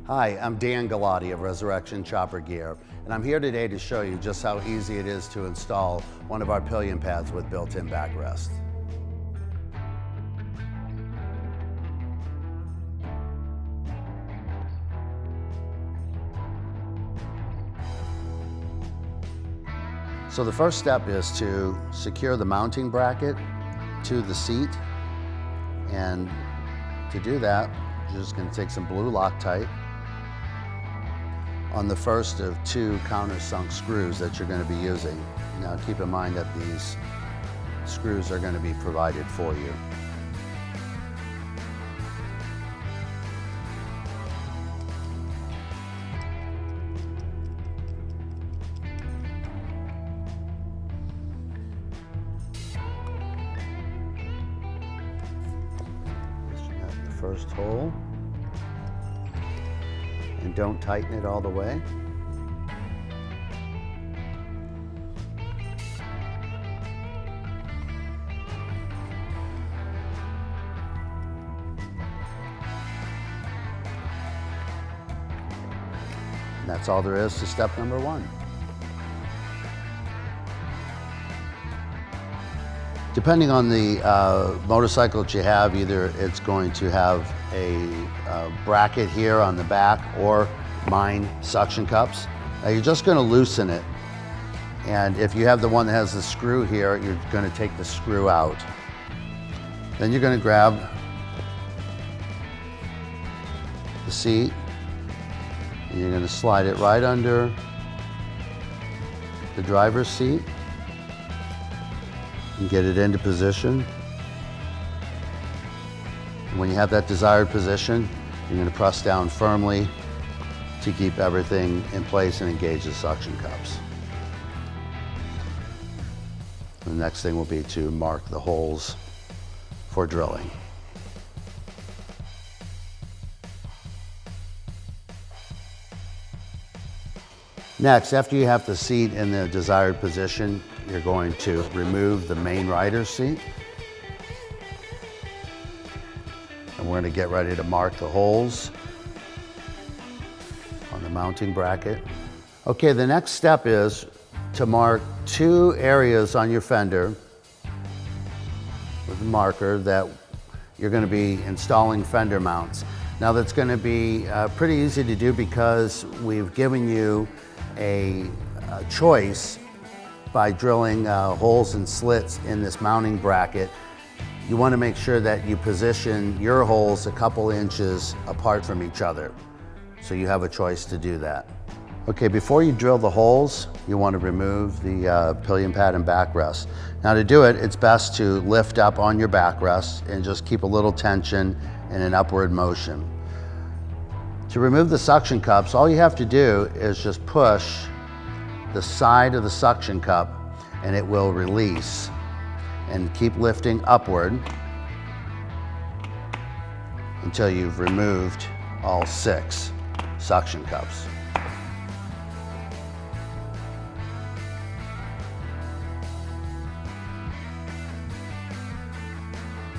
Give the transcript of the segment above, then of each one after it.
Hi, I'm Dan Galati of Resurrection Chopper Gear, and I'm here today to show you just how easy it is to install one of our pillion pads with built-in backrest. So the first step is to secure the mounting bracket to the seat, and to do that, you're just going to take some blue Loctite on the first of two countersunk screws that you're going to be using. Now keep in mind that these screws are going to be provided for you. You got the first hole. And don't tighten it all the way. And that's all there is to step number one. Depending on the motorcycle that you have, either it's going to have a bracket here on the back or mine suction cups. Now you're just going to loosen it. And if you have the one that has the screw here, you're going to take the screw out. Then you're going to grab the seat and you're going to slide it right under the driver's seat and get it into position. And when you have that desired position, you're going to press down firmly to keep everything in place and engage the suction cups. The next thing will be to mark the holes for drilling. Next, after you have the seat in the desired position, you're going to remove the main rider's seat. And we're going to get ready to mark the holes on the mounting bracket. Okay, the next step is to mark two areas on your fender with a marker that you're going to be installing fender mounts. Now that's going to be pretty easy to do because we've given you a choice by drilling holes and slits in this mounting bracket. You want to make sure that you position your holes a couple inches apart from each other. So you have a choice to do that. Okay, before you drill the holes, you want to remove the pillion pad and backrest. Now to do it, it's best to lift up on your backrest and just keep a little tension in an upward motion. To remove the suction cups, all you have to do is just push the side of the suction cup and it will release. And keep lifting upward until you've removed all 6 suction cups.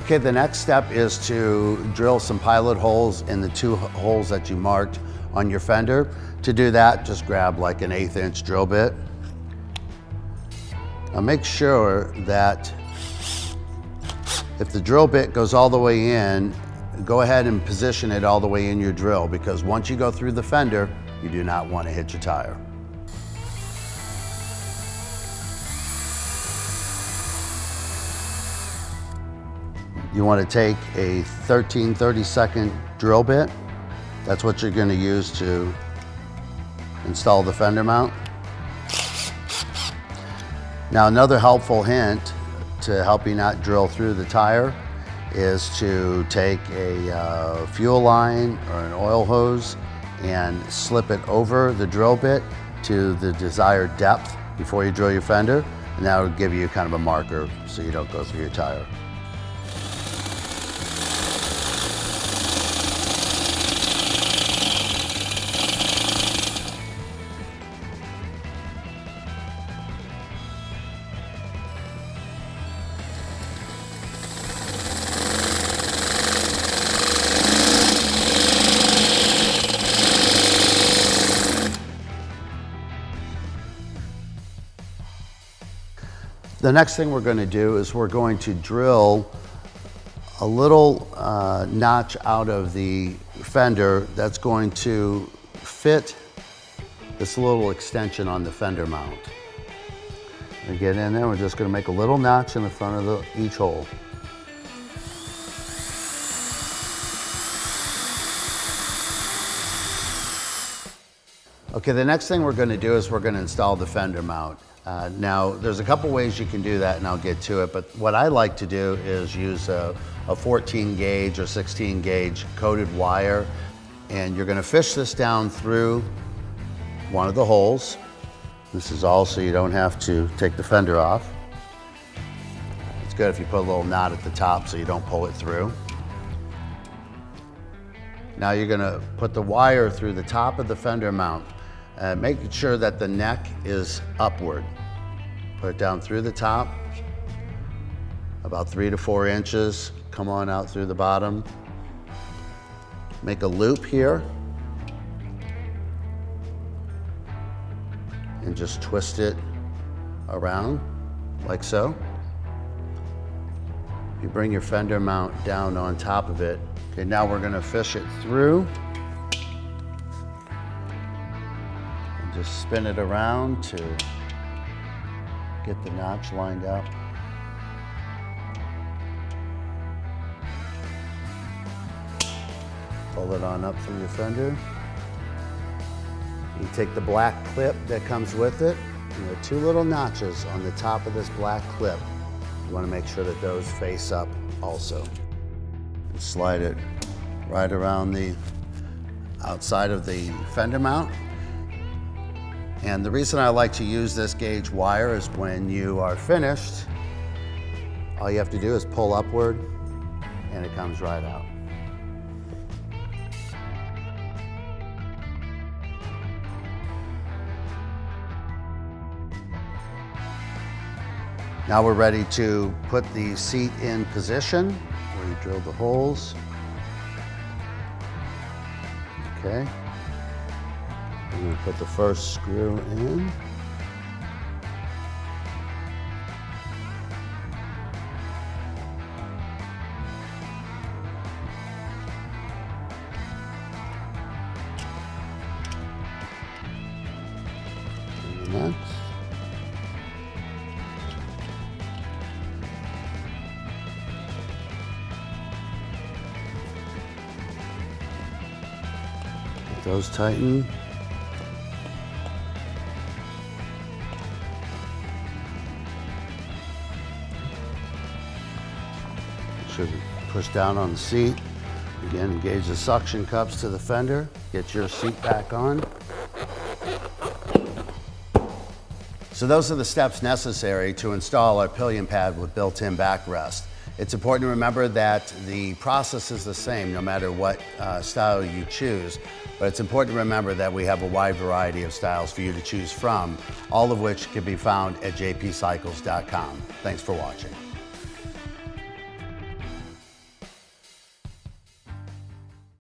Okay, the next step is to drill some pilot holes in the 2 holes that you marked on your fender. To do that, just grab like an 1/8 inch drill bit. Now make sure that if the drill bit goes all the way in, go ahead and position it all the way in your drill, because once you go through the fender, you do not want to hit your tire. You want to take a 13/32 drill bit. That's what you're going to use to install the fender mount. Now another helpful hint to help you not drill through the tire is to take a fuel line or an oil hose and slip it over the drill bit to the desired depth before you drill your fender, and that will give you kind of a marker so you don't go through your tire. The next thing we're going to do is we're going to drill a little notch out of the fender that's going to fit this little extension on the fender mount. And get in there, we're just going to make a little notch in the front of each hole. Okay, the next thing we're going to do is we're going to install the fender mount. Now, there's a couple ways you can do that, and I'll get to it, but what I like to do is use a 14 gauge or 16 gauge coated wire, and you're going to fish this down through one of the holes. This is all so you don't have to take the fender off. It's good if you put a little knot at the top so you don't pull it through. Now you're going to put the wire through the top of the fender mount, making sure that the neck is upward. Put it down through the top, about 3 to 4 inches. Come on out through the bottom. Make a loop here. And just twist it around like so. You bring your fender mount down on top of it. Okay, now we're going to fish it through. And just spin it around to get the notch lined up. Pull it on up through your fender. You take the black clip that comes with it, and there are 2 little notches on the top of this black clip. You want to make sure that those face up also. And slide it right around the outside of the fender mount. And the reason I like to use this gauge wire is when you are finished, all you have to do is pull upward and it comes right out. Now we're ready to put the seat in position where you drill the holes. Okay. I'm going to put the first screw in. And the next. Get those tighten. Should push down on the seat. Again, engage the suction cups to the fender. Get your seat back on. So those are the steps necessary to install our Pillion Pad with built-in backrest. It's important to remember that the process is the same no matter what style you choose, but it's important to remember that we have a wide variety of styles for you to choose from, all of which can be found at jpcycles.com. Thanks for watching.